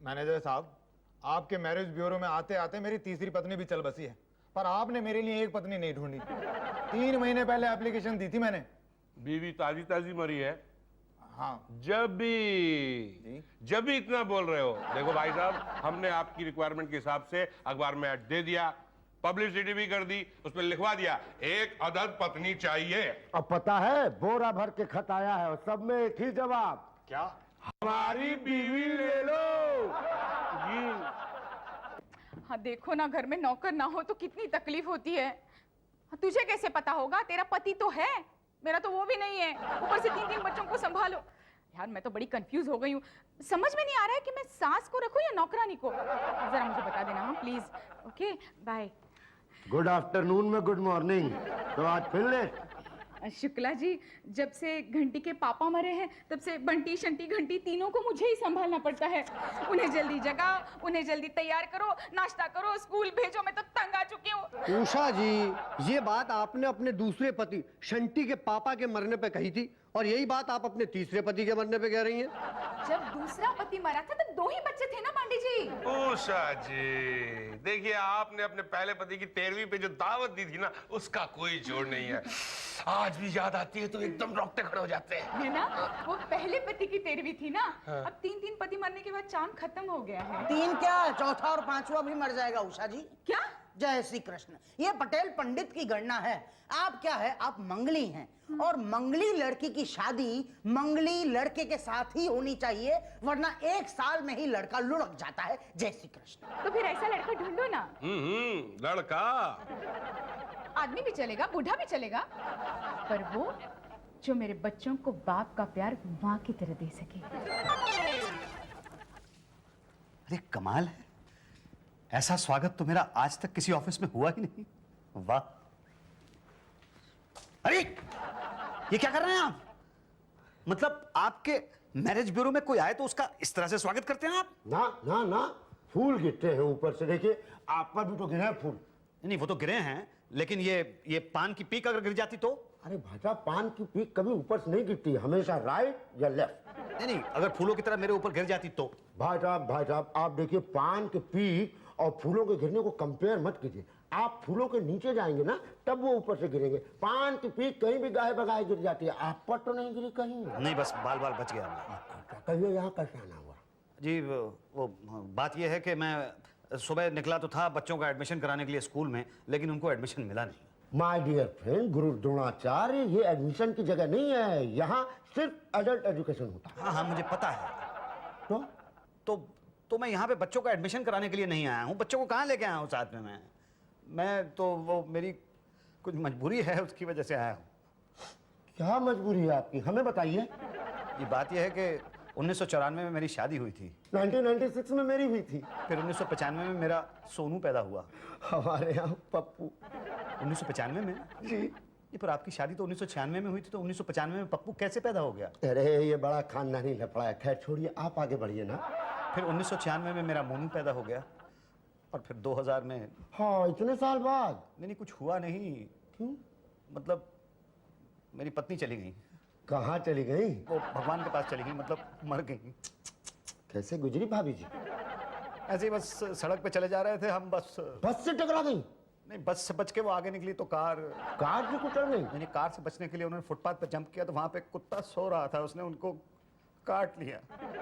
Manager साहब, आपके marriage bureau में आते आते मेरी तीसरी पत्नी भी चल बसी है, पर आपने मेरे लिए एक पत्नी नहीं ढूंढी। 3 महीने पहले एप्लीकेशन दी थी मैंने। बीवी ताजी ताजी मरी है। हाँ। जब भी इतना बोल रहे हो, देखो भाई साहब, हमने आपकी रिक्वायरमेंट के हिसाब से अखबार में ऐड दे दिया, पब्लिसिटी भी कर दी, उसमें लिखवा दिया एक अदद पत्नी चाहिए। अब पता है बोरा भर के खत आया है और सब में एक ही जवाब। क्या? हमारी बीवी ले लो। हाँ देखो ना, घर में नौकर ना हो तो कितनी तकलीफ होती है। तुझे कैसे पता होगा? तेरा पति तो है, मेरा तो वो भी नहीं है। ऊपर से 3 बच्चों को संभालो। यार मैं तो बड़ी कंफ्यूज हो गई हूँ, समझ में नहीं आ रहा है कि मैं सास को रखूं या नौकरानी को। जरा मुझे बता देना हाँ please. Okay bye. Good afternoon में गुड मॉर्निंग। तो आज फिर लेट? शुक्ला जी, जब से घंटी के पापा मरे हैं तब से बंटी शंटी घंटी तीनों को मुझे ही संभालना पड़ता है। उन्हें जल्दी जगाओ, उन्हें जल्दी तैयार करो, नाश्ता करो, स्कूल भेजो। मैं तो तंग आ चुकी हूँ। उषा जी, ये बात आपने अपने दूसरे पति शंटी के पापा के मरने पे कही थी और यही बात आप अपने तीसरे पति के मरने पे कह रही हैं। जब दूसरा पति मरा था तब 2 ही बच्चे थे ना पांडे जी। उषा जी, देखिए आपने अपने पहले पति की 13वीं पे जो दावत दी थी ना, उसका कोई जोड़ नहीं है। आज भी याद आती है तो एकदम रोंगटे खड़े हो जाते हैं। है ना? वो पहले पति की 13वीं थी ना। अब 3 पति मरने के बाद चांद खत्म हो गया है। 3 क्या, चौथा और 5वां भी मर जाएगा उषा जी। क्या? जय श्री कृष्ण। ये पटेल पंडित की गणना है। आप क्या है, आप मंगली हैं और मंगली लड़की की शादी मंगली लड़के के साथ ही होनी चाहिए, वरना 1 साल में ही लड़का लुढ़क जाता है। जय श्री कृष्ण। तो फिर ऐसा लड़का ढूंढो ना। लड़का आदमी भी चलेगा, बूढ़ा भी चलेगा, पर वो जो मेरे बच्चों को बाप का प्यार माँ की तरह दे सके। अरे कमाल है, ऐसा स्वागत तो मेरा आज तक किसी ऑफिस में हुआ ही नहीं। वाह। अरे ये क्या कर रहे हैं आप? मतलब आपके मैरिज ब्यूरो में कोई आए तो उसका इस तरह से स्वागत करते हैं आप? ना ना ना, फूल गिरते हैं ऊपर से। देखिए आप पर भी तो गिरे हैं फूल। नहीं वो तो गिरे हैं, लेकिन ये पान की पीक अगर गिर जाती तो? अरे भाई साहब, पान की पीक कभी ऊपर से नहीं गिरती, हमेशा राइट या लेफ्ट। नहीं अगर फूलों की तरह मेरे ऊपर गिर जाती तो? भाई साहब आप देखिए, पान के पीक और फूलों के गिरने को कंपेयर मत कीजिए। आप फूलों के नीचे जाएंगे ना, तब वो ऊपर से गिरेंगे। पान की पीक कहीं भी गाहे बगाहे गिर जाती है, आप पर तो नहीं गिरी कहीं? नहीं बस बाल बाल बच गया। कहिए यहाँ कैसे आना हुआ? जी वो बात यह है कि मैं सुबह निकला तो था बच्चों का एडमिशन कराने के लिए स्कूल में, लेकिन उनको एडमिशन मिला नहीं। माय डियर फ्रेंड, गुरु द्रोणाचार्य, ये एडमिशन की जगह नहीं है। यहाँ सिर्फ एडल्ट एजुकेशन होता है। हाँ हाँ मुझे पता है। तो मैं यहाँ पे बच्चों का एडमिशन कराने के लिए नहीं आया हूँ। बच्चों को कहाँ लेके आया हूँ साथ में? मैं तो वो मेरी कुछ मजबूरी है, उसकी वजह से आया हूँ। क्या मजबूरी है आपकी, हमें बताइए। ये बात यह है कि 1994 में मेरी शादी हुई थी। 1996 में मेरी हुई थी। फिर 1995 में मेरा सोनू पैदा हुआ। हमारे यहाँ पप्पू। 1995 में? जी। ये पर आपकी शादी तो 1996 में हुई थी, तो 1995 में पप्पू कैसे पैदा हो गया? अरे ये बड़ा खानदानी लफड़ा है, खैर छोड़िए, आप आगे बढ़िए ना। फिर 1996 में मेरा मोनू पैदा हो गया और फिर 2000 में। हाँ, इतने साल बाद? नहीं कुछ हुआ नहीं। क्यों? मतलब मेरी पत्नी चली गई। कहाँ चली गई? वो भगवान के पास चली गई, मतलब मर गई। कैसे गुजरी भाभी जी? ऐसे ही बस सड़क पे चले जा रहे थे हम, बस से टकरा गई? नहीं, बस से बच के वो आगे निकली तो कार से कुचल गई? नहीं, कार से बचने के लिए उन्होंने फुटपाथ पर जंप किया तो वहां पे कुत्ता सो रहा था, उसने उनको काट लिया।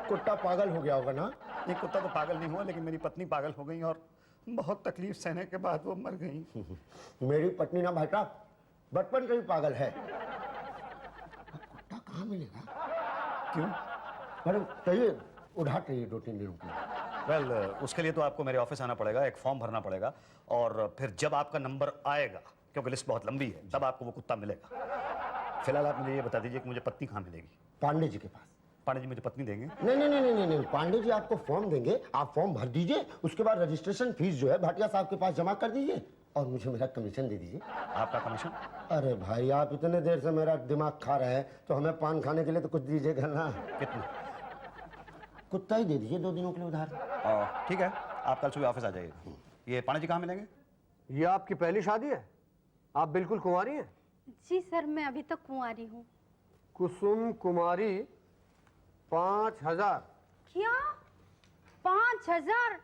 कुत्ता पागल हो गया होगा ना? ये कुत्ता तो पागल नहीं हुआ, लेकिन मेरी पत्नी पागल हो गई और बहुत तकलीफ सहने के बाद वो मर गई। मेरी पत्नी ना भाई साहब बचपन से ही पागल है। कुत्ता कहाँ मिलेगा? क्यों? अरे चाहिए, उधार चाहिए 2-3 दिनों की। वेल उसके लिए तो आपको मेरे ऑफिस आना पड़ेगा, एक फॉर्म भरना पड़ेगा और फिर जब आपका नंबर आएगा, क्योंकि लिस्ट बहुत लंबी है, तब आपको वो कुत्ता मिलेगा। फिलहाल आप मुझे ये बता दीजिए कि मुझे पत्नी कहाँ मिलेगी? पांडे जी के पास। पांडे जी मुझे पत्नी देंगे? नहीं, पांडे जी आपको फॉर्म देंगे, आप फॉर्म भर दीजिए, उसके बाद रजिस्ट्रेशन फीस जो है भाटिया साहब के पास जमा कर दीजिए और मुझे मेरा कमीशन दे दीजिए। आपका कमीशन? अरे भाई, आप इतने देर से मेरा दिमाग खा रहे हैं तो हमें पान खाने के लिए तो कुछ दीजिएगा ना। कितना? कुत्ता ही दे दीजिए 2 दिनों के लिए उधार। ठीक है, आप कल सुबह ऑफिस आ जाइएगा। ये पांडे जी कहाँ मिलेंगे? ये आपकी पहली शादी है? आप बिल्कुल कुंवारी हैं? जी सर, मैं अभी तक कुंवारी हूँ। कुसुम कुमारी 5000। क्या? 5,000?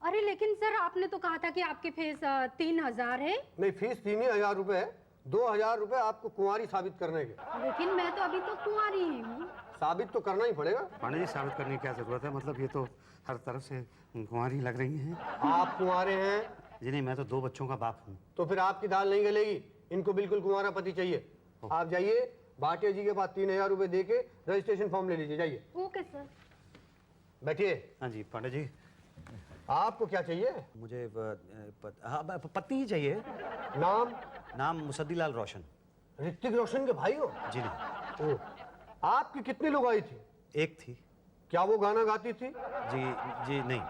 अरे लेकिन सर आपने तो कहा था कि आपकी फीस 3,000 है। नहीं, फीस 3,000 रुपए है। 2,000 रुपए आपको कुंवारी साबित करने के। लेकिन मैं तो अभी तो कुंवारी ही हूँ। साबित तो करना ही पड़ेगा। पांडे जी, साबित करने की क्या जरूरत है? मतलब ये तो हर तरफ से कुंवारी लग रही हैं। आप कुंवारे हैं जी नहीं, मैं तो 2 बच्चों का बाप हूँ। तो फिर आपकी दाल नहीं गलेगी। इनको बिल्कुल कुंवारा पति चाहिए। आप जाइए भाटिया जी के पास 3,000 रुपए दे के रजिस्ट्रेशन फॉर्म ले लीजिए। जाइए, ओके सर। बैठिए। हाँ जी पांडे जी, आपको क्या चाहिए? मुझे पत्नी ही चाहिए। नाम? नाम मुसद्दीलाल रोशन। ऋतिक रोशन के भाई हो? जी नहीं। ओ, आपकी कितनी लुगाई थी? एक थी। क्या वो गाना गाती थी? जी नहीं।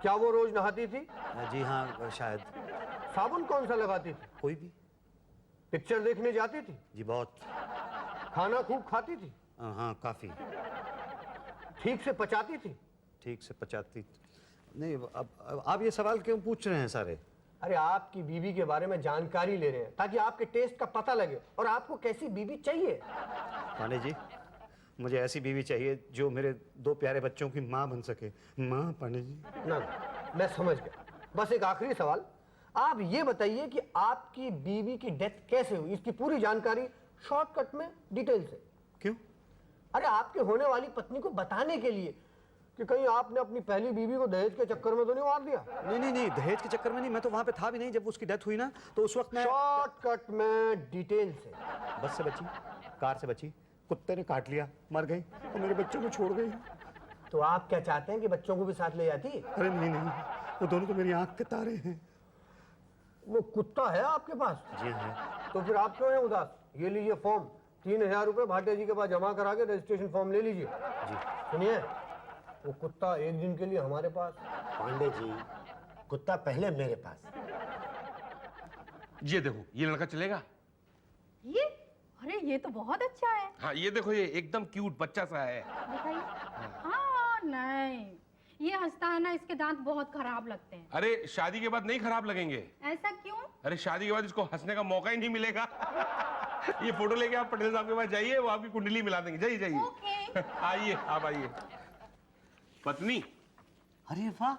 क्या वो रोज नहाती थी? जी हाँ, शायद। साबुन कौन सा लगाती थी? कोई भी। पिक्चर देखने जाती थी? जी बहुत। खाना खूब खाती थी? हाँ काफी। ठीक से पचाती थी? ठीक से पचाती नहीं। अब आप ये सवाल क्यों पूछ रहे हैं सारे? अरे आपकी बीवी के बारे में जानकारी ले रहे हैं ताकि आपके टेस्ट का पता लगे और आपको कैसी बीवी चाहिए। पांडे जी, मुझे ऐसी बीवी चाहिए जो मेरे 2 प्यारे बच्चों की माँ बन सके। माँ पांडे जी। ना, मैं समझ गया। बस एक आखिरी सवाल, आप ये बताइए कि आपकी बीवी की डेथ कैसे हुई, इसकी पूरी जानकारी शॉर्टकट में डिटेल से। क्यों? अरे आपके होने वाली पत्नी को बताने के लिए कि कहीं आपने अपनी पहली बीवी को दहेज के चक्कर में तो नहीं मार दिया। नहीं, दहेज के चक्कर में नहीं। मैं तो वहां पे था भी नहीं जब उसकी डेथ हुई ना, तो उस वक्त मैं शॉर्टकट में डिटेल से। बस से बची, कार से बची, कुत्ते ने काट लिया, मर गई और मेरे बच्चों को छोड़ गई। तो आप क्या चाहते हैं कि बच्चों को भी साथ ले जाती? अरे नहीं, वो दोनों तो मेरी आंख के तारे हैं। वो कुत्ता है आपके पास? जी हाँ। तो फिर आप क्यों हैं उदास? ये लीजिए फॉर्म, 3,000 रुपए भाटिया जी के पास जमा करा के रजिस्ट्रेशन फॉर्म ले लीजिए। जी। सुनिए, वो कुत्ता एक दिन के लिए हमारे पास। पांडे जी, कुत्ता पहले मेरे पास। ये देखो, ये लड़का चलेगा? ये? अरे ये तो बहुत अच्छा है। हाँ, ये देखो, ये एकदम क्यूट बच्चा सा है। बताइए। हाँ नहीं, ये हंसता है ना, इसके दांत बहुत खराब लगते हैं। अरे शादी के बाद नहीं खराब लगेंगे। ऐसा क्यों? अरे शादी के बाद इसको हंसने का मौका ही नहीं मिलेगा। ये फोटो लेके आप पटेल साहब के पास जाइए, वो आपकी कुंडली मिला देंगे। जाइए। ओके। आइए, आप आइए। पत्नी? अरे वाह,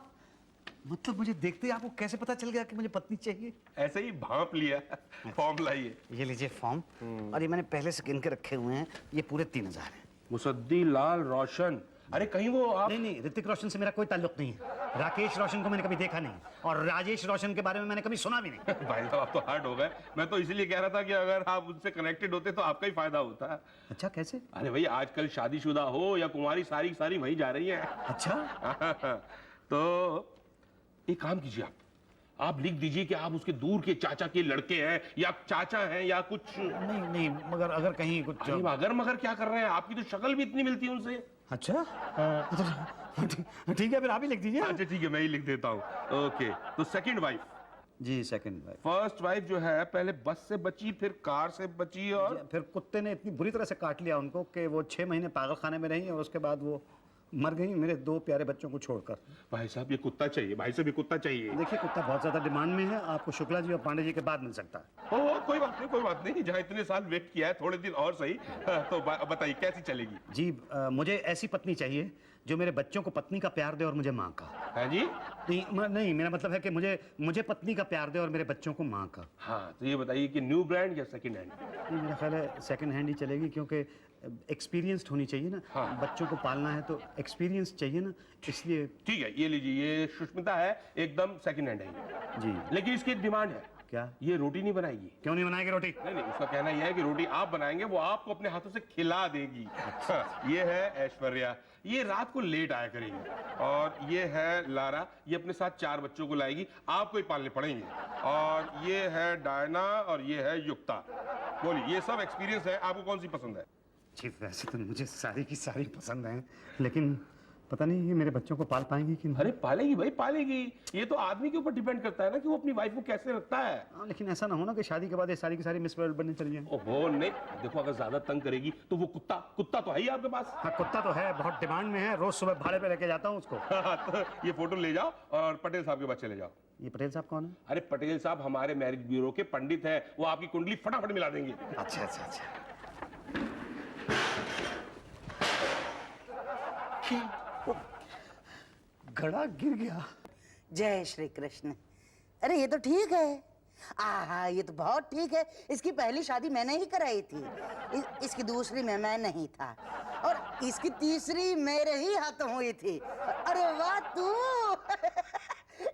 मतलब मुझे देखते ही आपको कैसे पता चल गया कि मुझे पत्नी चाहिए? ऐसे ही भांप लिया। फॉर्म लाइए। ये लीजिए फॉर्म, और ये मैंने पहले से गिन के रखे हुए हैं। ये पूरे 3,000 हैं। मुसद्दीलाल रोशन? अरे कहीं वो आप... नहीं, ऋतिक रोशन से मेरा कोई ताल्लुक नहीं है। राकेश रोशन को मैंने कभी देखा नहीं, और राजेश रोशन के बारे में मैंने कभी सुना भी नहीं। भाई साहब, आप तो हर्ट हो गए। मैं तो इसीलिए कह रहा था कि अगर आप उनसे कनेक्टेड होते तो आपका ही फायदा होता। अच्छा, कैसे? अरे भाई, आजकल शादीशुदा हो या कुंवारी, सारी की सारी वही जा रही है। अच्छा। तो एक काम कीजिए, आप लिख दीजिए कि आप उसके दूर के चाचा के लड़के हैं, या चाचा हैं, या कुछ। नहीं, मगर अगर कहीं कुछ... अरे मगर मगर क्या कर रहे हैं? आपकी तो शक्ल भी इतनी मिलती है उनसे। अच्छा, ठीक है, फिर आप ही लिख दीजिए। अच्छा ठीक है, मैं ही लिख देता हूँ। ओके, तो सेकंड वाइफ? जी, सेकंड वाइफ। फर्स्ट वाइफ जो है, पहले बस से बची, फिर कार से बची, और फिर कुत्ते ने इतनी बुरी तरह से काट लिया उनको कि वो 6 महीने पागल खाने में रही, और उसके बाद वो मर गई मेरे 2 प्यारे बच्चों को छोड़कर। भाई साहब, ये कुत्ता चाहिए, भाई साहब, ये कुत्ता चाहिए। देखिए, कुत्ता बहुत ज्यादा डिमांड में है, आपको शुक्ला जी और पांडे जी के बाद मिल सकता है। ओ, कोई बात नहीं। जहाँ इतने साल वेट किया है, थोड़े दिन और सही। तो बताइए कैसी चलेगी? जी, मुझे ऐसी पत्नी चाहिए जो मेरे बच्चों को पत्नी का प्यार दे और मुझे माँ का। है जी? नहीं, मेरा मतलब है कि मुझे पत्नी का प्यार दे और मेरे बच्चों को माँ का। हाँ, तो ये बताइए कि न्यू ब्रांड या सेकंड हैंड? नहीं, मेरा ख्याल है सेकंड हैंड ही चलेगी, क्योंकि एक्सपीरियंस्ड होनी चाहिए ना। हाँ। बच्चों को पालना है तो एक्सपीरियंस चाहिए ना, इसलिए। ठीक है, ये लीजिए, ये सुष्मिता है, एकदम सेकंड हैंड है ये। जी। लेकिन इसकी एक डिमांड है। क्या? ये रोटी नहीं बनाएगी। क्यों नहीं बनाएगी रोटी? नहीं, उसका कहना यह है कि रोटी आप बनाएंगे, वो आपको अपने हाथों से खिला देगी। ये है ऐश्वर्या, ये रात को लेट आया करेगी। और ये है लारा, ये अपने साथ 4 बच्चों को लाएगी, आपको ही पालने पड़ेंगे। और ये है डायना, और ये है युक्ता। बोलिए, ये सब एक्सपीरियंस है, आपको कौन सी पसंद है? जी, वैसे तो मुझे सारी की सारी पसंद हैं, लेकिन पता नहीं ये मेरे बच्चों को पाल पाएंगी कि नहीं। अरे पालेगी भाई, पालेगी। ये तो आदमी के ऊपर डिपेंड करता है ना कि वो अपनी वाइफ को कैसे रखता है। हाँ, लेकिन ऐसा ना हो ना कि शादी के बाद ये सारी की सारी मिस वर्ल्ड बनने चली जाए। ओहो नहीं, देखो, अगर ज्यादा तंग करेगी तो वो कुत्ता तो है ही आपके पास। हाँ, कुत्ता तो है, बहुत डिमांड में है, रोज सुबह भाड़े पे लेके जाता हूँ उसको। तो ये फोटो ले जाओ और पटेल साहब के पास चले जाओ। ये पटेल साहब कौन है? अरे पटेल साहब हमारे मैरिज ब्यूरो के पंडित हैं, वो आपकी कुंडली फटाफट मिला देंगे। अच्छा। घड़ा गिर गया। जय श्री कृष्ण। अरे ये तो ठीक है। आहा, ये तो बहुत ठीक है। इसकी पहली शादी मैंने ही कराई थी। इसकी दूसरी में मैं नहीं था और इसकी तीसरी मेरे ही हाथों हुई थी। अरे वाह तू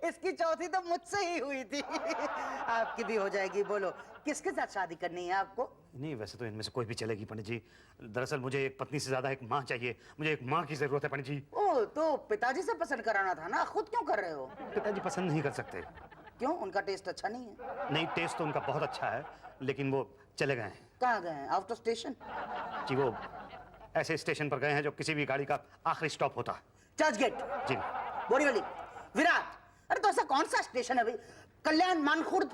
इसकी चौथी तो मुझसे ही हुई थी। आपकी भी हो जाएगी। बोलो किसके साथ शादी करनी है आपको? नहीं, वैसे तो इनमें से कोई भी चलेगी पंडित जी। दरअसल मुझे एक पत्नी से ज्यादा एक माँ चाहिए। मुझे एक माँ की जरूरत है पंडित जी। ओ, तो पिताजी से पसंद कराना था ना, खुद क्यों कर रहे हो? पिताजी पसंद नहीं कर सकते। क्यों? उनका टेस्ट अच्छा नहीं है? नहीं, टेस्ट तो उनका बहुत अच्छा है, लेकिन वो चले गए हैं। कहाँ गए हैं? Out of station? जी, वो ऐसे स्टेशन पर गए हैं जो किसी भी गाड़ी का आखिरी स्टॉप होता है। चर्च गेट? जी। बोरीवली? विराट? अरे तो ऐसा कौन सा स्टेशन है भाई? कल्याण, मानखुर्द?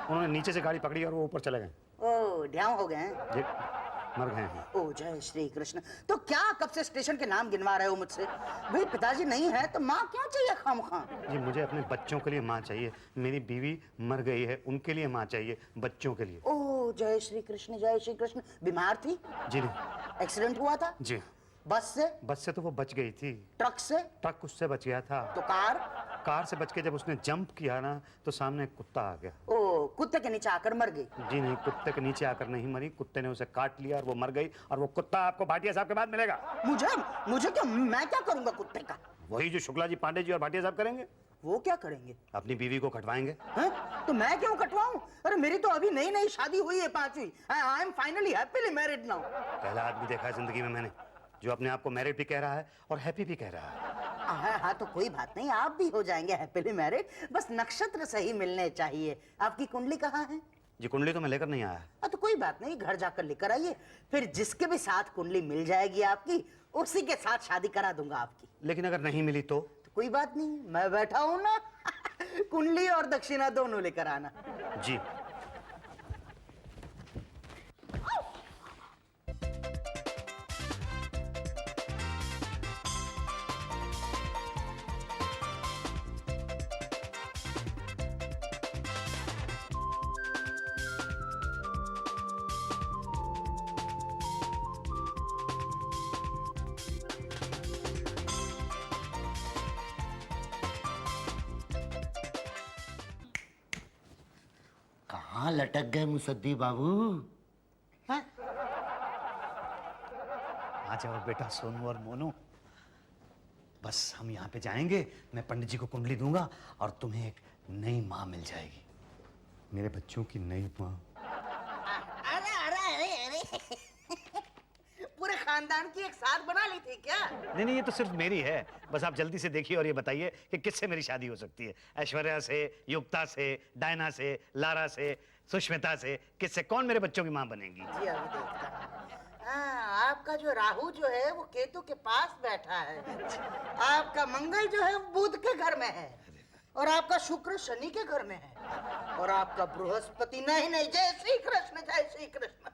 उन्होंने नीचे से गाड़ी पकड़ी और वो ऊपर चले गए। ओ, ढ्याव हो गए हैं? जी, मर गए हैं। ओ जय श्री कृष्ण। तो क्या कब से स्टेशन के नाम गिनवा रहे हो मुझसे? भाई पिताजी नहीं है तो माँ क्यों चाहिए खामखा? जी, मुझे अपने बच्चों के लिए माँ चाहिए। मेरी बीवी मर गई है, उनके लिए माँ चाहिए, बच्चों के लिए। ओ जय श्री कृष्ण, जय श्री कृष्ण। बीमार थी? जी नहीं। एक्सीडेंट हुआ था? जी। बस से? बस से तो वो बच गई थी। ट्रक से? ट्रक उससे बच गया था। तो कार? कार से बच के जब उसने जंप किया ना तो सामने एक कुत्ता आ गया। ओ, कुत्ते के नीचे आकर मर गई? जी नहीं, कुत्ते के नीचे आकर नहीं मरी, कुत्ते ने उसे काट लिया और वो मर गई। और वो कुत्ता आपको भाटिया साहब के बाद मिलेगा। मुझे? मुझे क्या? मैं क्या करूंगा कुत्ते का? वही जो शुक्ला जी, पांडे जी और भाटिया साहब करेंगे। वो क्या करेंगे? अपनी बीवी को कटवाएंगे। हैं? तो मैं क्यों कटवाऊं? अरे मेरी तो अभी नई नई शादी हुई है, 5वीं। I am finally happily married now. पहला आदमी देखा है जिंदगी में मैंने जो अपने आप को मैरिड भी कह रहा है और हैप्पी भी कह रहा है। हाँ हाँ, तो कोई बात नहीं, आप भी हो जाएंगे हैप्पीली मैरिड। बस नक्षत्र सही मिलने चाहिए। आपकी कुंडली कहाँ है? जी, कुंडली तो मैं लेकर नहीं आया। तो कोई बात नहीं, घर जाकर लेकर आइए। फिर जिसके भी साथ कुंडली मिल जाएगी आपकी, उसी के साथ शादी करा दूंगा आपकी। लेकिन अगर नहीं मिली तो कोई बात नहीं, मैं बैठा हूं ना। कुंडली और दक्षिणा दोनों लेकर आना। जी। कहाँ लटक गए मुसद्दी बाबू? हाँ? आ जाओ बेटा सोनू और मोनू। बस हम यहाँ पे जाएंगे, मैं पंडित जी को कुंडली दूंगा और तुम्हें एक नई माँ मिल जाएगी, मेरे बच्चों की नई माँ। अरे अरे अरे अरे पूरे खानदान की एक साथ बना ली थी क्या? नहीं नहीं, ये तो सिर्फ मेरी है। बस आप जल्दी से देखिए और ये बताइए कि किससे मेरी शादी हो सकती है। ऐश्वर्या से, युक्ता से, डायना से, लारा से, सुष्मिता से, किससे? कौन मेरे बच्चों की माँ बनेगी? जी अभी देखता हूँ। हाँ, आपका जो राहु जो है वो केतु के पास बैठा है। आपका मंगल जो है वो बुध के घर में है और आपका शुक्र शनि के घर में है और आपका बृहस्पति नहीं नहीं, जय श्री कृष्ण, जय श्री कृष्ण।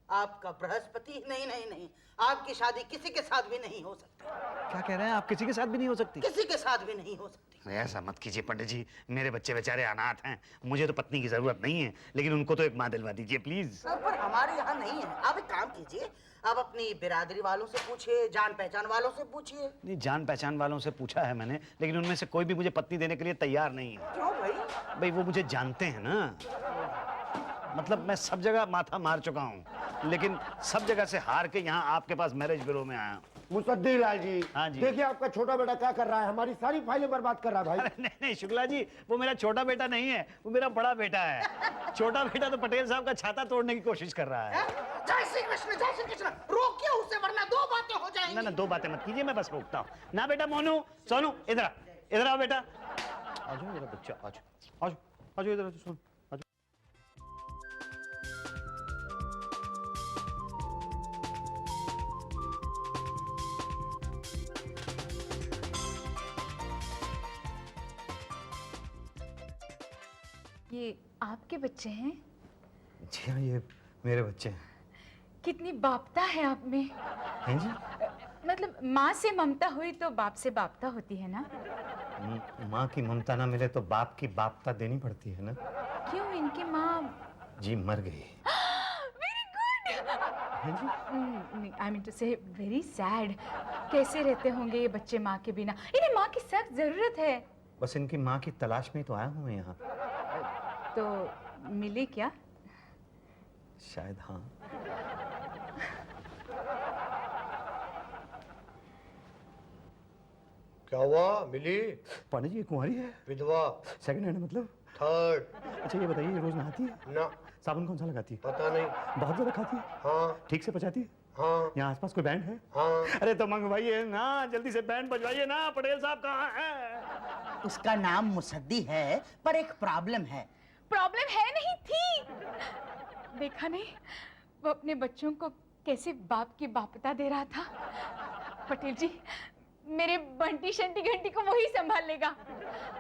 आपका बृहस्पति नहीं नहीं नहीं, आपकी शादी किसी के साथ भी नहीं हो सकती। क्या कह रहे हैं आप? किसी के साथ भी नहीं हो सकती? किसी के साथ भी नहीं हो सकती। ऐसा मत कीजिए पंडित जी, मेरे बच्चे बेचारे अनाथ हैं। मुझे तो पत्नी की जरूरत नहीं है, लेकिन उनको तो एक माँ दिलवा दीजिए प्लीज। सर, पर हमारे यहाँ नहीं है। आप एक काम कीजिए, आप अपनी बिरादरी वालों से पूछिए, जान पहचान वालों से पूछिए। नहीं, जान पहचान वालों से पूछा है मैंने, लेकिन उनमें से कोई भी मुझे पत्नी देने के लिए तैयार नहीं है। क्यों भाई? भाई वो मुझे जानते हैं ना, मतलब मैं सब जगह माथा मार चुका हूँ, लेकिन सब जगह से हार के यहाँ आपके पास मैरिज ब्यूरो में आया हूँ। मुसद्दी लाल जी, हाँ जी। देखिए आपका छोटा बेटा क्या कर रहा है, हमारी सारी फाइलें बर्बाद कर रहा है भाई। अरे नहीं नहीं शुक्ला जी, वो मेरा छोटा बेटा नहीं है, वो मेरा बड़ा बेटा है। छोटा बेटा तो पटेल साहब का छाता तोड़ने की कोशिश कर रहा है। जय श्री कृष्ण, जय श्री कृष्ण। रोकिए उसे वरना दो बातें हो जाएंगी। ना ना, दो बातें मत कीजिए, मैं बस रोकता हूँ ना। बेटा मोनू, सोनू, इधर आओ बेटा। आ जाओ मेरा बच्चा, आ जाओ आ जाओ आ जाओ, इधर आ जाओ सोनू, आ जाओ। ये आपके बच्चे हैं? जी हाँ, ये मेरे बच्चे हैं। कितनी बापता है आप में। हैं जी? मतलब माँ से ममता हुई तो बाप से बापता होती है ना? माँ की ममता ना मिले तो बाप की बापता देनी पड़ती है ना। क्यों? इनकी माँ जी मर गई। Very good. I mean to say very sad. कैसे रहते होंगे ये बच्चे माँ के बिना? इन्हें माँ की सख्त जरूरत है। बस इनकी माँ की तलाश में तो आया हूँ मैं यहाँ। तो मिली क्या? शायद हाँ। क्या हुआ? मिली? पांडे जी ये कुंवारी है? विधवा? सेकंड हैंड मतलब? थर्ड? अच्छा ये बताइए ये रोज नहाती है? ना, साबुन कौन सा लगाती है? पता नहीं। बहुत ज्यादा खाती है? हाँ ठीक से पचाती है? हाँ यहाँ आसपास कोई बैंड है? हाँ। अरे तो मंगवाइए ना, जल्दी से बैंड बजवाइए ना। पटेल साहब कहाँ हैं? उसका नाम मुसद्दी है, पर एक प्रॉब्लम है। प्रॉब्लम है नहीं थी। देखा नहीं वो अपने बच्चों को कैसे बाप की बापता दे रहा था। पटेल जी मेरे बंटी शंटी घंटी को वही संभाल लेगा।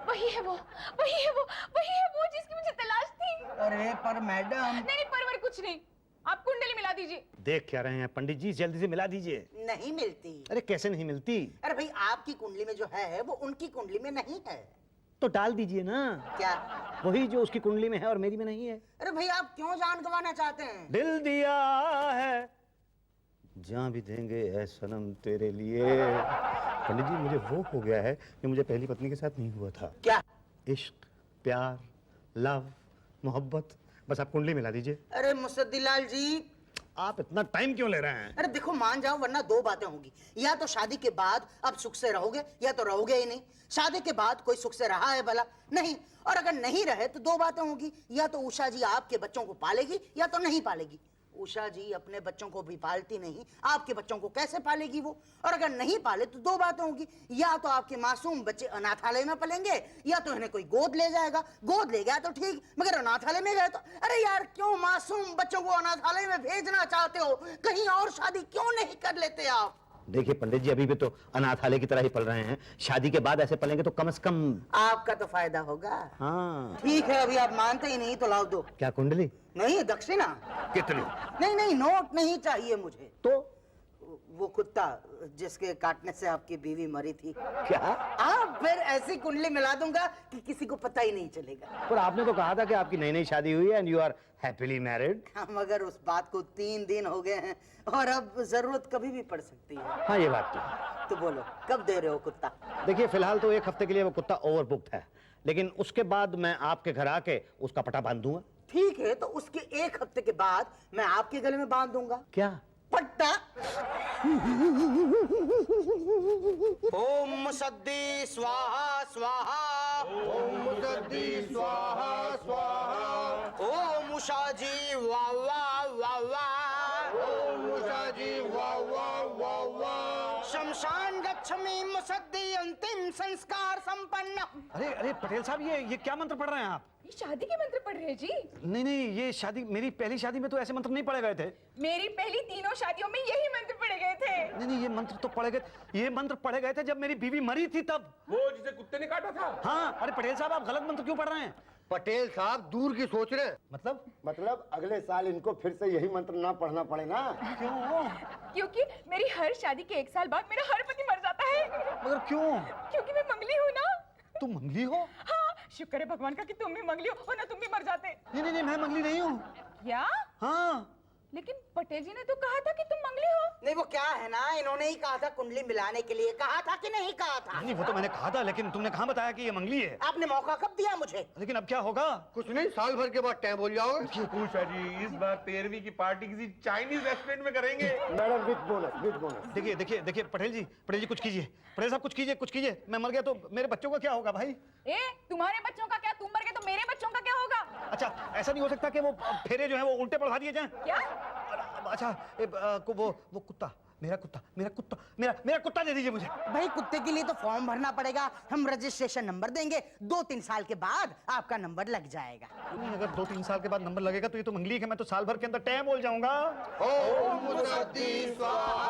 वही है वो, वही है वो, वही है वो जिसकी मुझे तलाश थी। अरे पर मैडम। नहीं परवर कुछ नहीं, आप कुंडली मिला दीजिए। देख क्या रहे हैं पंडित जी, जल्दी से मिला दीजिए। नहीं मिलती। अरे कैसे नहीं मिलती? अरे भाई आपकी कुंडली में जो है वो उनकी कुंडली में नहीं है। तो डाल दीजिए ना। क्या? वही जो उसकी कुंडली में है और मेरी में नहीं है। अरे भाई आप क्यों जान गंवाना चाहते हैं? दिल दिया है जान भी देंगे ऐ सनम तेरे लिए। पंडित जी मुझे वो हो गया है कि मुझे पहली पत्नी के साथ नहीं हुआ था। क्या? इश्क, प्यार, लव, मोहब्बत। बस आप कुंडली मिला दीजिए। अरे मुसद्दीलाल जी, आप इतना टाइम क्यों ले रहे हैं? अरे देखो मान जाओ वरना दो बातें होंगी। या तो शादी के बाद अब सुख से रहोगे या तो रहोगे ही नहीं। शादी के बाद कोई सुख से रहा है भला? नहीं। और अगर नहीं रहे तो दो बातें होंगी। या तो उषा जी आपके बच्चों को पालेगी या तो नहीं पालेगी। उषा जी अपने बच्चों को भी पालती नहीं, आपके बच्चों को कैसे पालेगी वो? और अगर नहीं पाले तो दो बातें होंगी। या तो आपके मासूम बच्चे अनाथालय में पलेंगे या तो इन्हें कोई गोद ले जाएगा। गोद ले गया तो ठीक, मगर अनाथालय में गए तो? अरे यार क्यों मासूम बच्चों को अनाथालय में भेजना चाहते हो? कहीं और शादी क्यों नहीं कर लेते आप? देखिए पंडित जी अभी भी तो अनाथालय की तरह ही पल रहे हैं। शादी के बाद ऐसे पलेंगे तो कम से कम आपका तो फायदा होगा। हाँ। ठीक है, अभी आप मानते ही नहीं तो लाओ दो। क्या कुंडली? नहीं, दक्षिणा। कितनी? नहीं नहीं, नोट नहीं चाहिए मुझे। तो वो कुत्ता जिसके काटने से आपकी बीवी मरी थी। क्या? आप फिर ऐसी कुंडली मिला दूंगा कि किसी को पता ही नहीं चलेगा। पर आपने तो कहा था कि आपकी नई नई शादी हुई है and you are happily married. मगर उस बात को 3 दिन हो गए हैं और अब जरूरत कभी भी पड़ सकती है। हाँ ये बात तो है। तो बोलो कब दे रहे हो कुत्ता? देखिए फिलहाल तो 1 हफ्ते के लिए वो कुत्ता ओवरबुक्ड है, लेकिन उसके बाद मैं आपके घर आके उसका पटा बांध दूंगा। ठीक है, तो उसके 1 हफ्ते के बाद मैं आपके गले में बांध दूंगा क्या? पट्टा। ओम मुसद्दी स्वाहा स्वाहा। ओम मुसद्दी स्वाहा स्वाहा। ओम उषा जी वाह वाह वाह वाह। ओम उषा जी वाह वाह वाह वाह। शमशान गच्छमि मुसद्दी अंतिम संस्कार संपन्न। अरे अरे पटेल साहब ये क्या मंत्र पढ़ रहे हैं आप? ये शादी के मंत्र पढ़ रहे हैं जी। नहीं ये शादी, मेरी पहली शादी में तो ऐसे मंत्र नहीं पढ़े गए थे। मेरी पहली 3 शादियों में यही मंत्र पढ़े गए थे। नहीं ये मंत्र तो पढ़े गए, ये मंत्र पढ़े गए थे जब मेरी बीवी मरी थी तब। वो जिसे कुत्ते ने काटा था। हाँ। अरे पटेल साहब आप गलत मंत्र क्यों पढ़ रहे हैं? पटेल साहब दूर की सोच रहे हैं। मतलब अगले साल इनको फिर से यही मंत्र ना पढ़ना पड़े ना। क्योंकि मेरी हर शादी के 1 साल बाद मेरा हर पति मर जाता है। मगर क्यों? क्योंकि मैं मंगली हूँ ना। तुम मंगली हो? हाँ, शुक्र है भगवान का कि तुम भी मंगली हो, वरना तुम भी मर जाते। नहीं मैं मंगली नहीं हूँ। क्या? हाँ। लेकिन पटेल जी ने तो कहा था कि तुम मंगली हो। नहीं वो क्या है ना, इन्होंने ही कहा था कुंडली मिलाने के लिए। कहा था कि नहीं कहा था? नहीं वो तो मैंने कहा था, लेकिन तुमने कहाँ बताया कि ये मंगली है? आपने मौका कब दिया मुझे? लेकिन अब क्या होगा? कुछ नहीं, साल भर के बाद टाइम बोल जाओगे। उषा जी इस बार 13वीं की पार्टी किसी चाइनीज रेस्टोरेंट में करेंगे। Madam with bonus with bonus. देखिए पटेल जी कुछ कीजिए। पटेल साहब कुछ कीजिए। मैं मर गया तो मेरे बच्चों का क्या होगा भाई? तुम्हारे बच्चों का क्या? तुम मर गए तो मेरे बच्चों का क्या होगा? अच्छा ऐसा नहीं हो सकता कि वो फेरे जो है वो उल्टे पढ़वा दिए जाएं? क्या? अच्छा वो कुत्ता, मेरा कुत्ता दे दीजिए मुझे। भाई कुत्ते के लिए तो फॉर्म भरना पड़ेगा। हम रजिस्ट्रेशन नंबर देंगे, 2-3 साल के बाद आपका नंबर लग जाएगा। नहीं अगर 2-3 साल के बाद नंबर लगेगा तो ये तो मंगली है, मैं तो साल भर के अंदर टैम बोल जाऊंगा। ओम मुसद्दी स्वाहा